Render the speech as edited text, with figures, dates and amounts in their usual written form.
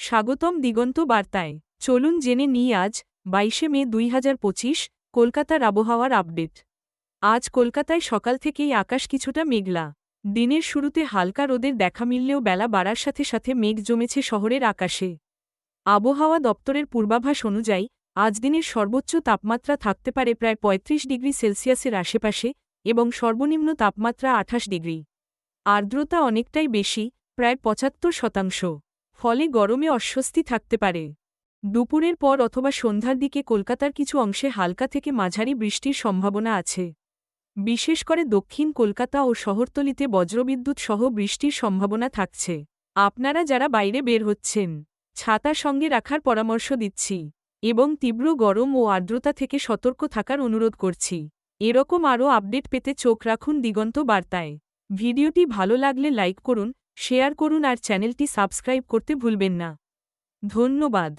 স্বাগতম দিগন্ত বার্তায়। চলুন জেনে নিই আজ 22 মে 2025 কলকাতার আবহাওয়ার আপডেট। আজ কলকাতায় সকাল থেকেই আকাশ কিছুটা মেঘলা। দিনের শুরুতে হালকা রোদের দেখা মিললেও বেলা বাড়ার সাথে সাথে মেঘ জমেছে শহরের আকাশে। আবহাওয়া দপ্তরের পূর্বাভাস অনুযায়ী আজ দিনের সর্বোচ্চ তাপমাত্রা থাকতে পারে প্রায় 35 ডিগ্রি সেলসিয়াসের আশেপাশে এবং সর্বনিম্ন তাপমাত্রা 28 ডিগ্রি। আর্দ্রতা অনেকটাই বেশি, প্রায় 75%। ফলে গরমে অস্বস্তি থাকতে পারে। দুপুরের পর অথবা সন্ধ্যার দিকে কলকাতার কিছু অংশে হালকা থেকে মাঝারি বৃষ্টির সম্ভাবনা আছে। বিশেষ করে দক্ষিণ কলকাতা ও শহরতলিতে বজ্রবিদ্যুৎ সহ বৃষ্টির সম্ভাবনা থাকছে। আপনারা যারা বাইরে বের হচ্ছেন, ছাতা সঙ্গে রাখার পরামর্শ দিচ্ছি এবং তীব্র গরম ও আর্দ্রতা থেকে সতর্ক থাকার অনুরোধ করছি। এরকম আরও আপডেট পেতে চোখ রাখুন দিগন্ত বার্তায়। ভিডিওটি ভালো লাগলে লাইক করুন, শেয়ার করুন আর চ্যানেলটি সাবস্ক্রাইব করতে ভুলবেন না। ধন্যবাদ।